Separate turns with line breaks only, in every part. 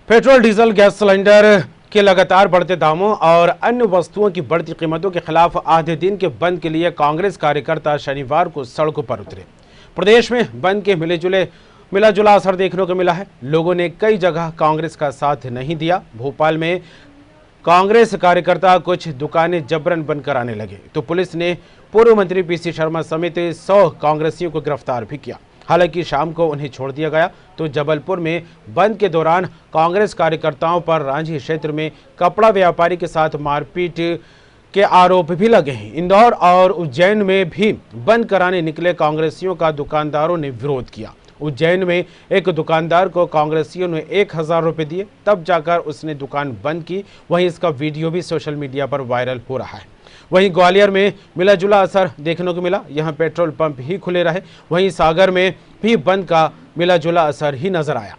Petrol, diesel, gas cylinder के लगातार बढ़ते दामों और अन्य वस्तुओं की बढ़ती कीमतों के खिलाफ आधे दिन के बंद के लिए कांग्रेस कार्यकर्ता शनिवार को सड़कों पर उतरे। प्रदेश में बंद के मिला जुला असर देखने को मिला है। लोगों ने कई जगह कांग्रेस का साथ नहीं दिया। भोपाल में कांग्रेस कार्यकर्ता कुछ दुकानें जबरन बंद कराने लगे तो पुलिस ने पूर्व मंत्री पीसी शर्मा समेत 100 कांग्रेसियों को गिरफ्तार भी किया। हालांकि शाम को उन्हें छोड़ दिया गया। तो जबलपुर में बंद के दौरान कांग्रेस कार्यकर्ताओं पर रांझी क्षेत्र में कपड़ा व्यापारी के साथ मारपीट के आरोप भी लगे हैं। इंदौर और उज्जैन में भी बंद कराने निकले कांग्रेसियों का दुकानदारों ने विरोध किया। उज्जैन में एक दुकानदार को कांग्रेसियों ने 1000 रुपए दिए, तब जाकर उसने दुकान बंद की। वहीं इसका वीडियो भी सोशल मीडिया पर वायरल हो रहा है। वहीं ग्वालियर में मिला जुला असर देखने को मिला। यहां पेट्रोल पंप ही खुले रहे। वहीं सागर में भी बंद का मिला जुला असर ही नजर आया।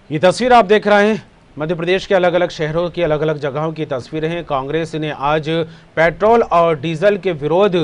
ये तस्वीर आप देख रहे हैं मध्य प्रदेश के अलग अलग शहरों की अलग अलग जगहों की तस्वीरें हैं। कांग्रेस ने आज पेट्रोल और डीजल के विरोध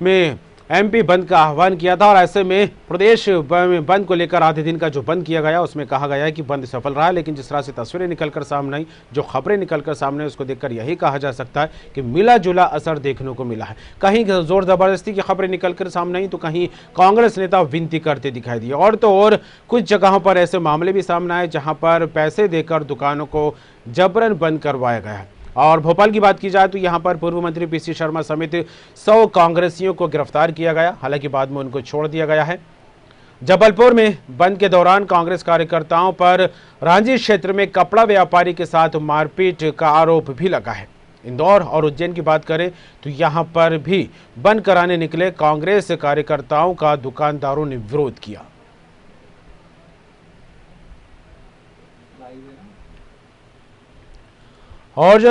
में एमपी बंद का आह्वान किया था और ऐसे में प्रदेश बंद को लेकर आधे दिन का जो बंद किया गया उसमें कहा गया है कि बंद सफल रहा। लेकिन जिस तरह से तस्वीरें निकलकर सामने आई, जो खबरें निकलकर सामने आई, उसको देखकर यही कहा जा सकता है कि मिला जुला असर देखने को मिला है। कहीं जोर जबरदस्ती की खबरें निकलकर सामने आई तो कहीं कांग्रेस नेता विनती करते दिखाई दिए। और तो और कुछ जगहों पर ऐसे मामले भी सामने आए जहां पर पैसे देकर दुकानों को जबरन बंद करवाया गया है। और भोपाल की बात की जाए तो यहां पर पूर्व मंत्री पीसी शर्मा समेत 100 कांग्रेसियों को गिरफ्तार किया गया। हालांकि बाद में उनको छोड़ दिया गया है। जबलपुर में बंद के दौरान कांग्रेस कार्यकर्ताओं पर रांझी क्षेत्र में कपड़ा व्यापारी के साथ मारपीट का आरोप भी लगा है। इंदौर और उज्जैन की बात करें तो यहां पर भी बंद कराने निकले कांग्रेस कार्यकर्ताओं का दुकानदारों ने विरोध किया। और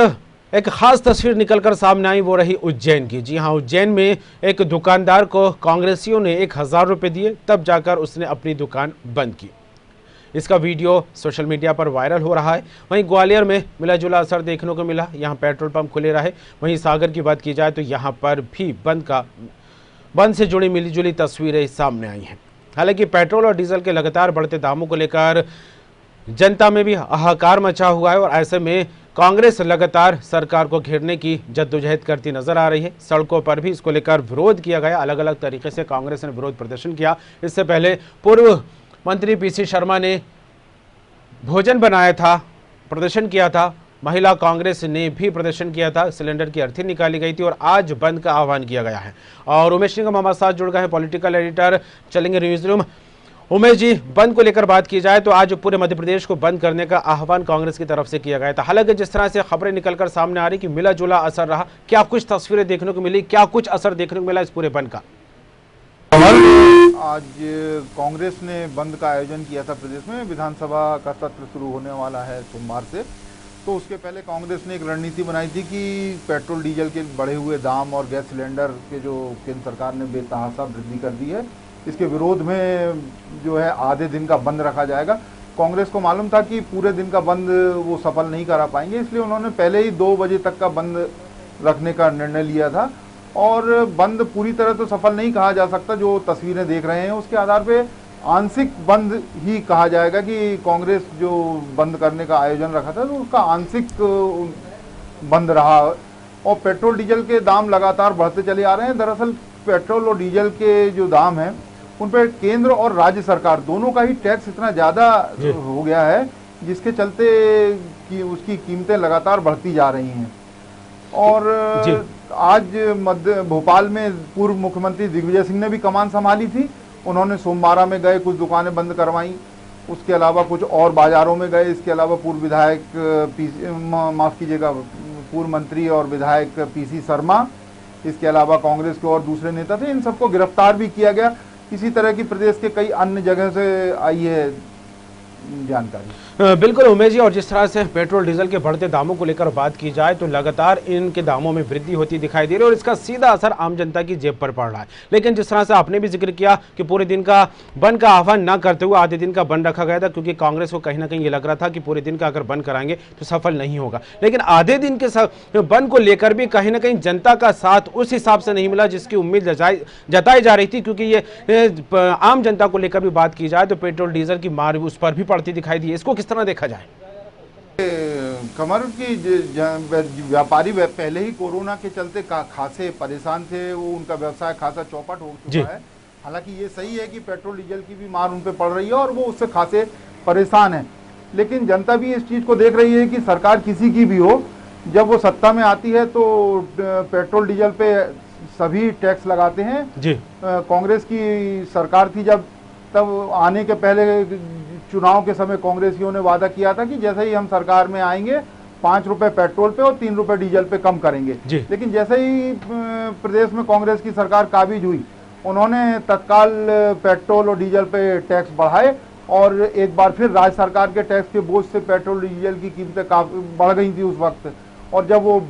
एक खास तस्वीर निकलकर सामने आई वो रही उज्जैन की। जी हां, उज्जैन में एक दुकानदार को कांग्रेसियों ने 1000 रुपए दिए, तब जाकर उसने अपनी दुकान बंद की। इसका वीडियो सोशल मीडिया पर वायरल हो रहा है। वहीं ग्वालियर में मिला जुला असर देखने को मिला। यहां पेट्रोल पंप खुले रहे। वहीं सागर की बात की जाए तो यहां पर भी बंद से जुड़ी मिली जुली तस्वीरें सामने आई हैं। हालांकि पेट्रोल और डीजल के लगातार बढ़ते दामों को लेकर जनता में भी हाहाकार मचा हुआ है और ऐसे में कांग्रेस लगातार सरकार को घेरने की जद्दोजहद करती नजर आ रही है। सड़कों पर भी इसको लेकर विरोध किया गया। अलग अलग तरीके से कांग्रेस ने विरोध प्रदर्शन किया। इससे पहले पूर्व मंत्री पीसी शर्मा ने भोजन बनाया था, प्रदर्शन किया था। महिला कांग्रेस ने भी प्रदर्शन किया था। सिलेंडर की अर्थी निकाली गई थी और आज बंद का आह्वान किया गया है। और उमेश निगम हमारे साथ जुड़ गए हैं, पॉलिटिकल एडिटर, चलेंगे न्यूज रूम। उमेश जी, बंद को लेकर बात की जाए तो आज पूरे मध्य प्रदेश को बंद करने का आह्वान कांग्रेस की तरफ से किया गया था। हालांकि जिस तरह से खबरें निकलकर सामने आ रही कि मिला जुला असर रहा, क्या कुछ तस्वीरें देखने को मिली, क्या कुछ असर देखने को मिला इस पूरे बंद का?
आज कांग्रेस ने बंद का आयोजन किया था प्रदेश में। विधानसभा का सत्र शुरू होने वाला है सोमवार से, तो उसके पहले कांग्रेस ने एक रणनीति बनाई थी कि पेट्रोल डीजल के बढ़े हुए दाम और गैस सिलेंडर के जो केंद्र सरकार ने बेतहाशा वृद्धि कर दी है, इसके विरोध में जो है आधे दिन का बंद रखा जाएगा। कांग्रेस को मालूम था कि पूरे दिन का बंद वो सफल नहीं करा पाएंगे, इसलिए उन्होंने पहले ही 2 बजे तक का बंद रखने का निर्णय लिया था। और बंद पूरी तरह तो सफल नहीं कहा जा सकता। जो तस्वीरें देख रहे हैं उसके आधार पे आंशिक बंद ही कहा जाएगा कि कांग्रेस जो बंद करने का आयोजन रखा था तो उसका आंशिक बंद रहा। और पेट्रोल डीजल के दाम लगातार बढ़ते चले आ रहे हैं। दरअसल पेट्रोल और डीजल के जो दाम हैं उन पर केंद्र और राज्य सरकार दोनों का ही टैक्स इतना ज़्यादा हो गया है, जिसके चलते कि उसकी कीमतें लगातार बढ़ती जा रही हैं। और आज भोपाल में पूर्व मुख्यमंत्री दिग्विजय सिंह ने भी कमान संभाली थी। उन्होंने सोमवारा में गए, कुछ दुकानें बंद करवाई। उसके अलावा कुछ और बाजारों में गए। इसके अलावा पूर्व विधायक पूर्व मंत्री और विधायक पीसी शर्मा, इसके अलावा कांग्रेस के और दूसरे नेता थे, इन सबको गिरफ्तार भी किया गया। इसी तरह की प्रदेश के कई अन्य जगह से आई है जानकारी।
बिल्कुल उमेश जी, और जिस तरह से पेट्रोल डीजल के बढ़ते दामों को लेकर बात की जाए तो लगातार इनके दामों में वृद्धि होती दिखाई दे रही है और इसका सीधा असर आम जनता की जेब पर पड़ रहा है। लेकिन जिस तरह से आपने भी जिक्र किया कि पूरे दिन का बंद का आह्वान न करते हुए आधे दिन का बंद रखा गया था, क्योंकि कांग्रेस को कहीं ना कहीं ये लग रहा था कि पूरे दिन का अगर बंद कराएंगे तो सफल नहीं होगा। लेकिन आधे दिन के बंद को लेकर भी कहीं ना कहीं जनता का साथ उस हिसाब से नहीं मिला जिसकी उम्मीद जताई जा रही थी, क्योंकि ये आम जनता को लेकर भी बात की जाए तो पेट्रोल डीजल की मार उस पर भी पड़ती दिखाई दी है। इसको किस तरह देखा जाए?
कमर की व्यापारी पहले ही कोरोना के चलते खासे परेशान थे, वो उनका व्यवसाय खासा चौपट हो चुका है। हालांकि ये सही है कि पेट्रोल डीजल की भी मार उन पे पड़ रही है और वो उससे खासे परेशान है, लेकिन जनता भी इस चीज़ को देख रही है कि सरकार किसी की भी हो, जब वो सत्ता में आती है तो पेट्रोल डीजल पे सभी टैक्स लगाते हैं जी। कांग्रेस की सरकार थी जब, तब आने के पहले चुनाव के समय कांग्रेसियों ने वादा किया था कि जैसे ही हम सरकार में आएंगे 5 रुपए पेट्रोल पे और 3 रुपए डीजल पे कम करेंगे। लेकिन जैसे ही प्रदेश में कांग्रेस की सरकार काबिज हुई, उन्होंने तत्काल पेट्रोल और डीजल पे टैक्स बढ़ाए और एक बार फिर राज्य सरकार के टैक्स के बोझ से पेट्रोल डीजल की कीमतें काफी बढ़ गई थी उस वक्त। और जब वो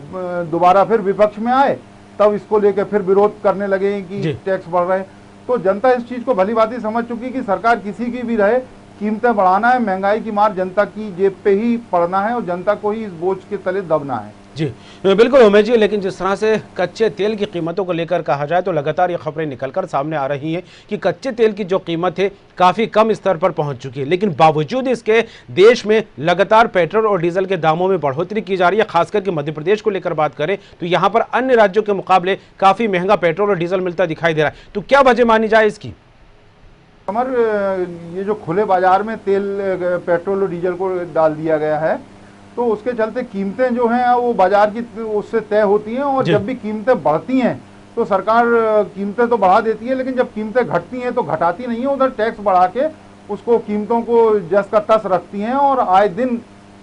दोबारा फिर विपक्ष में आए तब इसको लेकर फिर विरोध करने लगे कि टैक्स बढ़ रहे हैं। तो जनता इस चीज को भली भांति समझ चुकी कि सरकार किसी की भी रहे, कीमतें बढ़ाना है, महंगाई की मार जनता की जेब पे ही पड़ना है और जनता को ही इस बोझ के तले दबना है।
जी बिल्कुल उमेश जी, लेकिन जिस तरह से कच्चे तेल की कीमतों को लेकर कहा जाए तो लगातार ये खबरें निकलकर सामने आ रही हैं कि कच्चे तेल की जो कीमत है काफ़ी कम स्तर पर पहुंच चुकी है, लेकिन बावजूद इसके देश में लगातार पेट्रोल और डीजल के दामों में बढ़ोतरी की जा रही है। खासकर कि मध्य प्रदेश को लेकर बात करें तो यहाँ पर अन्य राज्यों के मुकाबले काफ़ी महंगा पेट्रोल और डीजल मिलता दिखाई दे रहा है। तो क्या वजह मानी जाए इसकी?
अमर, ये जो खुले बाजार में तेल पेट्रोल और डीजल को डाल दिया गया है तो उसके चलते कीमतें जो हैं वो बाजार की उससे तय होती हैं और जब भी कीमतें बढ़ती हैं तो सरकार कीमतें तो बढ़ा देती है, लेकिन जब कीमतें घटती हैं तो घटाती नहीं है, उधर टैक्स बढ़ा के उसको कीमतों को जस का तस रखती हैं और आए दिन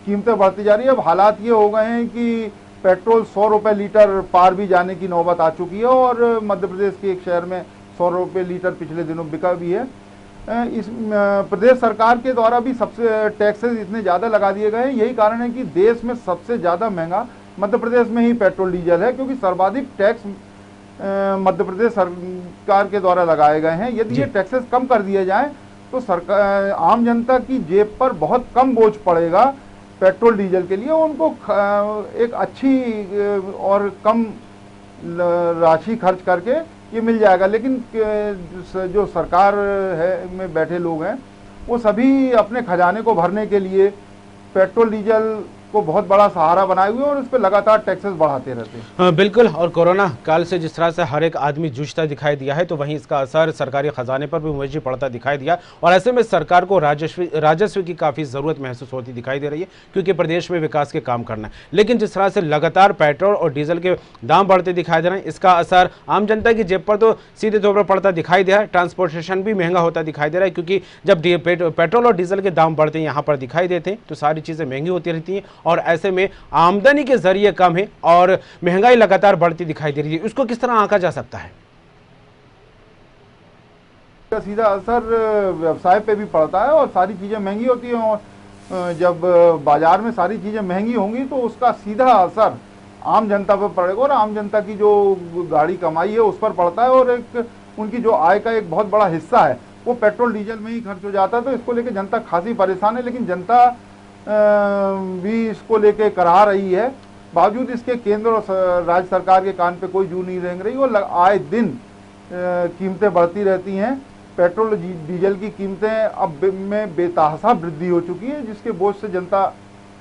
कीमतें बढ़ती जा रही है। अब हालात ये हो गए हैं कि पेट्रोल 100 रुपये लीटर पार भी जाने की नौबत आ चुकी है और मध्य प्रदेश के एक शहर में 100 रुपये लीटर पिछले दिनों बिका भी है। इस प्रदेश सरकार के द्वारा भी सबसे टैक्सेस इतने ज़्यादा लगा दिए गए हैं, यही कारण है कि देश में सबसे ज़्यादा महंगा मध्य प्रदेश में ही पेट्रोल डीजल है, क्योंकि सर्वाधिक टैक्स मध्य प्रदेश सरकार के द्वारा लगाए गए हैं। यदि ये टैक्सेस कम कर दिए जाएं तो सरकार आम जनता की जेब पर बहुत कम बोझ पड़ेगा पेट्रोल डीजल के लिए, उनको एक अच्छी और कम राशि खर्च करके ये मिल जाएगा। लेकिन जो सरकार है में बैठे लोग हैं वो सभी अपने खजाने को भरने के लिए पेट्रोल डीजल को बहुत बड़ा सहारा बनाए हुए और इस पर लगातार टैक्सेस बढ़ाते रहते हैं।
हाँ, बिल्कुल। और कोरोना काल से जिस तरह से हर एक आदमी जूझता दिखाई दिया है तो वहीं इसका असर सरकारी खजाने पर भी मुझे पड़ता दिखाई दिया और ऐसे में सरकार को राजस्व की काफ़ी ज़रूरत महसूस होती दिखाई दे रही है, क्योंकि प्रदेश में विकास के काम करना है। लेकिन जिस तरह से लगातार पेट्रोल और डीजल के दाम बढ़ते दिखाई दे रहे हैं, इसका असर आम जनता की जेब पर तो सीधे तौर पर पड़ता दिखाई दे रहा है। ट्रांसपोर्टेशन भी महंगा होता दिखाई दे रहा है, क्योंकि जब पेट्रोल और डीजल के दाम बढ़ते हैं यहाँ पर दिखाई देते हैं तो सारी चीज़ें महंगी होती रहती हैं और ऐसे में आमदनी के जरिए कम है और महंगाई लगातार बढ़ती दिखाई दे रही है। उसको किस तरह आंका जा सकता है?
सीधा असर व्यवसाय पे भी पड़ता है और सारी चीजें महंगी होती हैं और जब बाजार में सारी चीजें महंगी होंगी तो उसका सीधा असर आम जनता पर पड़ेगा और आम जनता की जो गाड़ी कमाई है उस पर पड़ता है और एक उनकी जो आय का एक बहुत बड़ा हिस्सा है वो पेट्रोल डीजल में ही खर्च हो जाता है। तो इसको लेकर जनता खासी परेशान है, लेकिन जनता भी इसको लेके करा रही है। बावजूद इसके केंद्र और राज्य सरकार के कान पे कोई जू नहीं रेंग रही और आए दिन कीमतें बढ़ती रहती हैं। पेट्रोल डीजल की कीमतें अब में बेतहाशा वृद्धि हो चुकी है, जिसके बोझ से जनता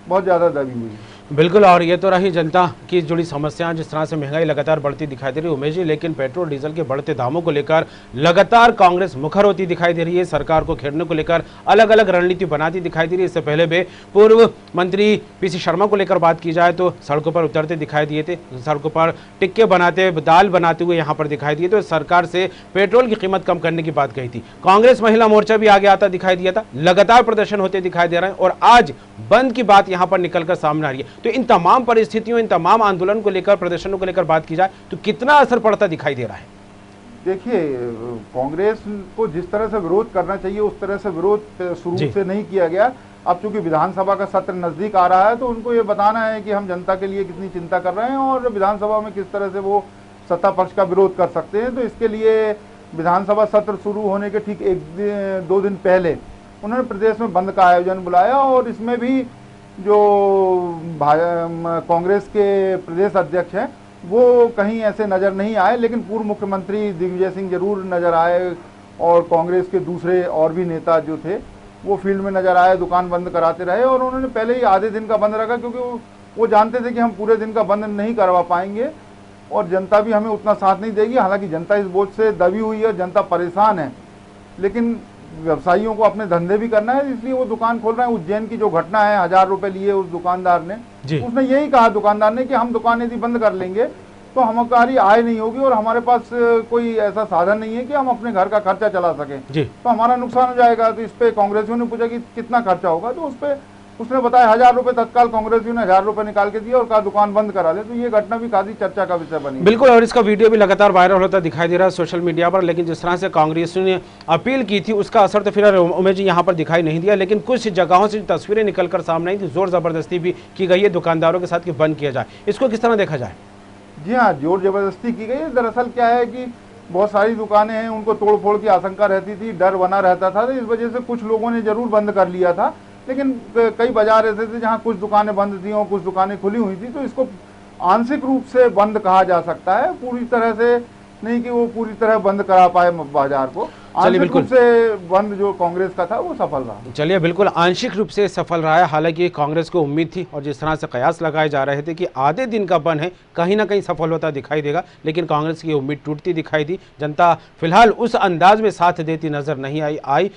बहुत ज़्यादा दबी हुई है।
बिल्कुल। और ये तो रही जनता की जुड़ी समस्याएं, जिस तरह से महंगाई लगातार बढ़ती दिखाई दे रही है उमेश जी, लेकिन पेट्रोल डीजल के बढ़ते दामों को लेकर लगातार कांग्रेस मुखर होती दिखाई दे रही है। सरकार को घेरने को लेकर अलग अलग रणनीति बनाती दिखाई दे रही है। इससे पहले भी पूर्व मंत्री पीसी शर्मा को लेकर बात की जाए तो सड़कों पर उतरते दिखाई दिए थे, सड़कों पर टिक्के बनाते दाल बनाते हुए यहाँ पर दिखाई दिए, तो सरकार से पेट्रोल की कीमत कम करने की बात कही थी। कांग्रेस महिला मोर्चा भी आगे आता दिखाई दिया था, लगातार प्रदर्शन होते दिखाई दे रहे हैं और आज बंद की बात यहाँ पर निकलकर सामने आ रही है। तो इन तमाम परिस्थितियों, इन तमाम आंदोलन को लेकर, प्रदर्शनों को लेकर बात की जाए तो कितना असर पड़ता दिखाई दे रहा है?
देखिए, कांग्रेस को जिस तरह से विरोध करना चाहिए उस तरह से विरोध शुरू से नहीं किया गया। अब चूंकि विधानसभा का सत्र नजदीक आ रहा है तो उनको ये बताना है कि हम जनता के लिए कितनी चिंता कर रहे हैं और विधानसभा में किस तरह से वो सत्ता पक्ष का विरोध कर सकते हैं। तो इसके लिए विधानसभा सत्र शुरू होने के ठीक 1-2 दिन पहले उन्होंने प्रदेश में बंद का आयोजन बुलाया और इसमें भी जो कांग्रेस के प्रदेश अध्यक्ष हैं वो कहीं ऐसे नज़र नहीं आए, लेकिन पूर्व मुख्यमंत्री दिग्विजय सिंह जरूर नज़र आए और कांग्रेस के दूसरे और भी नेता जो थे वो फील्ड में नज़र आए, दुकान बंद कराते रहे और उन्होंने पहले ही आधे दिन का बंद रखा क्योंकि वो जानते थे कि हम पूरे दिन का बंद नहीं करवा पाएंगे और जनता भी हमें उतना साथ नहीं देगी। हालांकि जनता इस बोझ से दबी हुई है, जनता परेशान है, लेकिन व्यवसायियों को अपने धंधे भी करना है, इसलिए वो दुकान खोल रहे हैं। उज्जैन की जो घटना है, 1000 रुपए लिए उस दुकानदार ने, उसने यही कहा दुकानदार ने कि हम दुकान यदि बंद कर लेंगे तो हमारी आय नहीं होगी और हमारे पास कोई ऐसा साधन नहीं है कि हम अपने घर का खर्चा चला सकें, तो हमारा नुकसान हो जाएगा। तो इस पे कांग्रेसियों ने पूछा कि कितना खर्चा होगा, तो उस पे उसने बताया 1000 रुपए। तत्काल कांग्रेसियों ने 1000 रुपए निकाल के दिए और कहा दुकान बंद करा ले। तो ये घटना भी काफी चर्चा का विषय बनी।
बिल्कुल, और इसका वीडियो भी लगातार वायरल होता दिखाई दे रहा है सोशल मीडिया पर। लेकिन जिस तरह से कांग्रेसियों ने अपील की थी उसका असर तो फिर उमेश जी यहाँ पर दिखाई नहीं दिया, लेकिन कुछ जगहों से तस्वीरें निकलकर सामने आई थी, जोर जबरदस्ती भी की गई है दुकानदारों के साथ कि बंद किया जाए। इसको किस तरह देखा जाए?
जी हाँ, जोर जबरदस्ती की गई है। दरअसल क्या है कि बहुत सारी दुकानें हैं, उनको तोड़ फोड़ की आशंका रहती थी, डर बना रहता था, तो इस वजह से कुछ लोगों ने जरूर बंद कर लिया था। लेकिन कई बाजार ऐसे थे जहाँ कुछ दुकानें बंद थी और कुछ दुकानें खुली हुई थी, तो इसको आंशिक रूप से बंद कहा जा सकता है, पूरी तरह से नहीं कि वो पूरी तरह बंद करा पाए बाजार को। आंशिक रूप से बंद जो कांग्रेस का था वो सफल रहा।
चलिए, बिल्कुल आंशिक रूप से सफल रहा है। हालांकि कांग्रेस को उम्मीद थी और जिस तरह से कयास लगाए जा रहे थे कि आधे दिन का बंद है, कहीं ना कहीं सफल होता दिखाई देगा, लेकिन कांग्रेस की उम्मीद टूटती दिखाई दी। जनता फिलहाल उस अंदाज में साथ देती नजर नहीं आई।